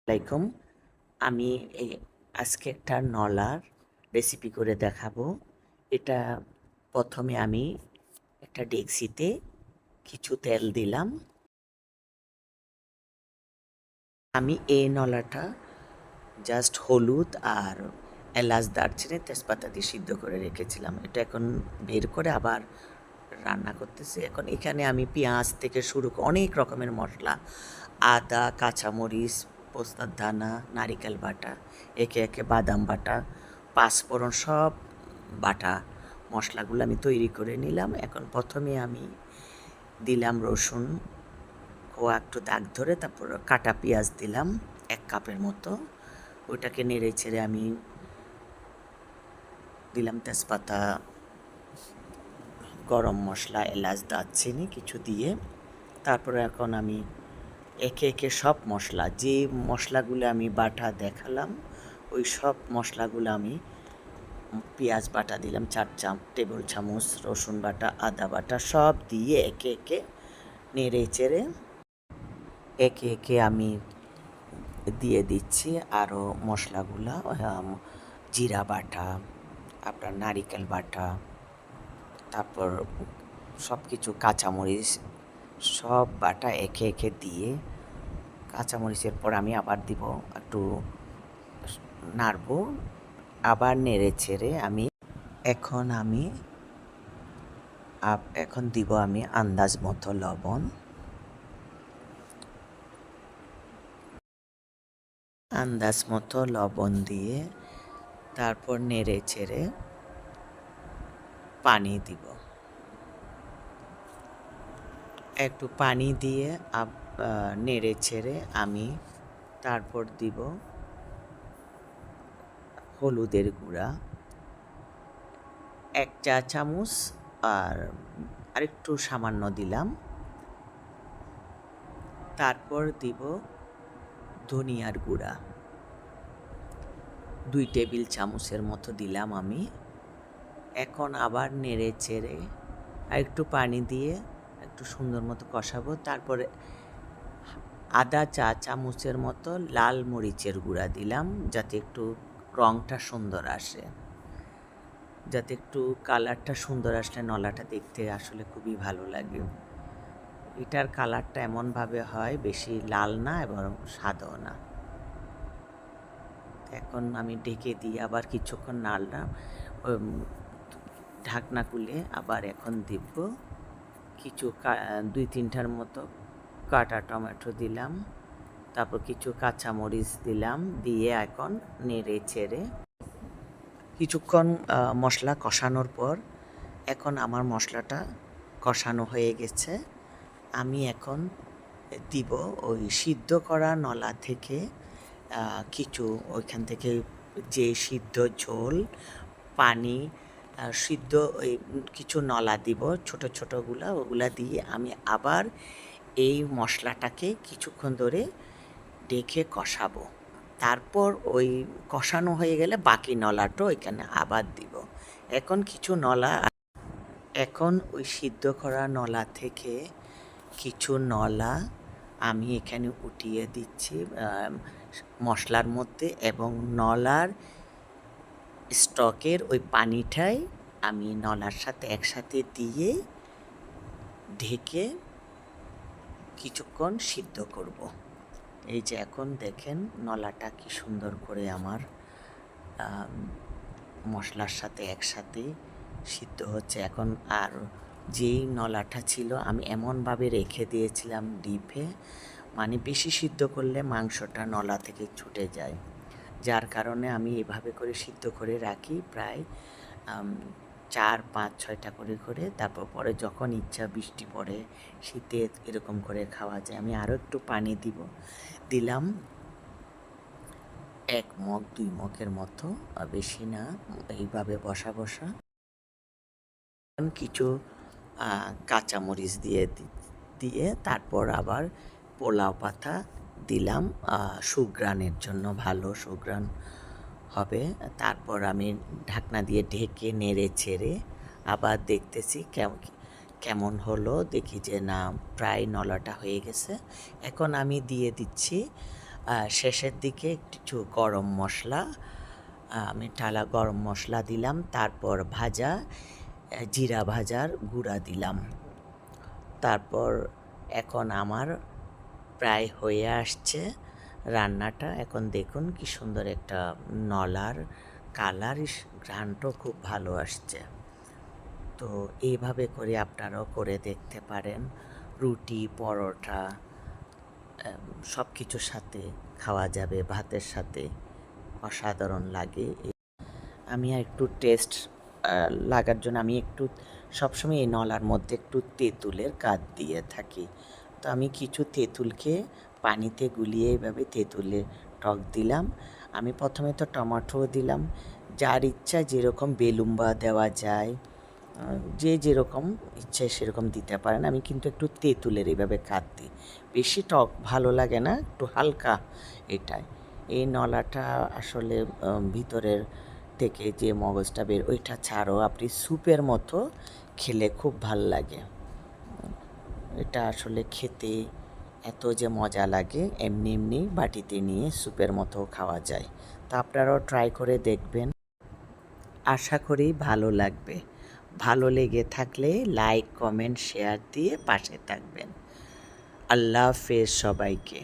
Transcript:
আলাইকুম। আমি এই আজকে একটা নলার রেসিপি করে দেখাবো। এটা প্রথমে আমি একটা ডেকচিতে কিছু তেল দিলাম। আমি এই নলাটা জাস্ট হলুদ আর এলাচ, দারচিনি, তেজপাতা দিয়ে সিদ্ধ করে রেখেছিলাম। এটা এখন বের করে আবার রান্না করতেছি। এখন এখানে আমি পেঁয়াজ থেকে শুরু করে অনেক রকমের মশলা, আদা, কাঁচামরিচ, পোস্তার দানা, নারিকেল বাটা, একে একে বাদাম বাটা, পাঁচফোড়ন সব বাটা মশলাগুলো আমি তৈরি করে নিলাম। এখন প্রথমে আমি দিলাম রসুন কোয়া একটু দাগ ধরে, তারপর কাটা পেঁয়াজ দিলাম 1 কাপের মতো। ওইটাকে নেড়ে ছেড়ে আমি দিলাম তেজপাতা, গরম মশলা, এলাচ, দারচিনি কিছু দিয়ে। তারপরে এখন আমি একে একে সব মশলা, যে মশলাগুলো আমি বাটা দেখালাম, ওই সব মশলাগুলো আমি পেঁয়াজ বাটা দিলাম 4 টেবিল চামচ, রসুন বাটা, আদা বাটা সব দিয়ে একে একে নেড়ে চেড়ে একে একে আমি দিয়ে দিচ্ছি আরও মশলাগুলা। জিরা বাটা, আপনার নারিকেল বাটা, তারপর সব কিছু কাঁচামরিচ সব বাটা একে একে দিয়ে, কাঁচামরিচের পর আমি আবার দিব একটু নাড়বো, আবার নেড়ে ছেড়ে আমি এখন দিব আমি আন্দাজ মতো লবণ। আন্দাজ মতো লবণ দিয়ে তারপর নেড়ে ছেড়ে পানি দিব। একটু পানি দিয়ে নেড়ে ছেড়ে আমি তারপর দিব হলুদের গুঁড়া 1 চা চামচ, আর আরেকটু সামান্য দিলাম। তারপর দিব ধনিয়ার গুঁড়া 2 টেবিল চামচের মতো দিলাম আমি। এখন আবার নেড়ে চেড়ে আর একটু পানি দিয়ে একটু সুন্দর মতো কষাবো। তারপরে আধা চা চামচের মতো লাল মরিচের গুঁড়া দিলাম, যাতে একটু রঙটা সুন্দর আসে, যাতে একটু কালারটা সুন্দর আসলে নলাটা দেখতে আসলে খুবই ভালো লাগে। এটার কালারটা এমনভাবে হয়, বেশি লাল না এবং সাদাও না। এখন আমি ঢেকে দিয়ে আবার কিছুক্ষণ নাড়লাম, ঢাকনা খুলে আবার এখন দিব কিছু 2-3টার মতো কাটা টমেটো দিলাম, তারপর কিছু কাঁচামরিচ দিলাম, দিয়ে এখন নেড়ে চেড়ে কিছুক্ষণ মশলা কষানোর পর এখন আমার মশলাটা কষানো হয়ে গেছে। আমি এখন দিব ওই সিদ্ধ করা নলা থেকে কিছু, ওইখান থেকে যে সিদ্ধ ঝোল পানি সিদ্ধ ওই কিছু নলা দিব ছোট ছোটোগুলা, ওগুলা দিয়ে আমি আবার এই মশলাটাকে কিছুক্ষণ ধরে ডেকে কষাবো। তারপর ওই কষানো হয়ে গেলে বাকি নলাটা ওইখানে আবার দিব। এখন ওই সিদ্ধ করা নলা থেকে কিছু নলা আমি এখানে উঠিয়ে দিচ্ছি মশলার মধ্যে, এবং নলার স্টকের ওই পানিটাই আমি নলার সাথে একসাথে দিয়ে ঢেকে কিছুক্ষণ সিদ্ধ করব। এই যে এখন দেখেন নলাটা কি সুন্দর করে আমার মশলার সাথে একসাথে সিদ্ধ হচ্ছে। এখন আর যেই নলাটা ছিল আমি এমনভাবে রেখে দিয়েছিলাম ডিপে, মানে বেশি সিদ্ধ করলে মাংসটা নলা থেকে ছুটে যায়, যার কারণে আমি এভাবে করে সিদ্ধ করে রাখি প্রায় 4-5-6টা করে। তারপর পরে যখন ইচ্ছা, বৃষ্টি পড়ে, শীতে এরকম করে খাওয়া যায়। আমি আরও একটু পানি দিলাম 1 মগ 2 মগের মতো, বেশি না, এইভাবে বসা কিছু কাঁচামরিচ দিয়ে তারপর আবার পোলাও পাতা দিলাম সুঘ্রাণের জন্য, ভালো সুঘ্রাণ হবে। তারপর আমি ঢাকনা দিয়ে ঢেকে নেড়ে ছেড়ে আবার দেখতেছি কেমন হলো, দেখি যে না প্রায় নলাটা হয়ে গেছে। এখন আমি দিয়ে দিচ্ছি শেষের দিকে কিছু গরম মশলা, আমি টালা গরম মশলা দিলাম, তারপর ভাজা জিরা ভাজার গুঁড়া দিলাম। তারপর এখন আমার প্রায় হয়ে আসছে রান্নাটা। এখন দেখুন কি সুন্দর একটা নলার কালার, ঘ্রাণটাও খুব ভালো আসছে। তো এইভাবে করে আপনারাও করে দেখতে পারেন। রুটি, পরোটা সব কিছুর সাথে খাওয়া যাবে, ভাতের সাথে অসাধারণ লাগে। আমি আর একটু টেস্ট লাগার জন্য আমি একটু সবসময় এই নলার মধ্যে একটু তেঁতুলের কাঠ দিয়ে থাকি। তো আমি কিছু তেঁতুলকে পানিতে গুলিয়ে এইভাবে তেঁতুলের টক দিলাম। আমি প্রথমে তো টমেটোও দিলাম, যার ইচ্ছা যেরকম বেলুম্বা দেওয়া যায়, যে যেরকম ইচ্ছে সেরকম দিতে পারেন। আমি কিন্তু একটু তেঁতুলের এইভাবে কাঠ দিই, বেশি টক ভালো লাগে না, একটু হালকা এটাই। এই নলাটা আসলে ভিতরের থেকে যে মগজটা বের ওইটা ছাড়াও আপনি স্যুপের মতো খেলে খুব ভাল লাগে। এটা আসলে খেতে এত যে মজা লাগে, এমনি এমনি বাটিতে নিয়ে স্যুপের মতো খাওয়া যায়। তা আপনারাও ট্রাই করে দেখবেন, আশা করি ভালো লাগবে। ভালো লেগে থাকলে লাইক, কমেন্ট, শেয়ার দিয়ে পাশে থাকবেন। আল্লাহ হাফেজ সবাইকে।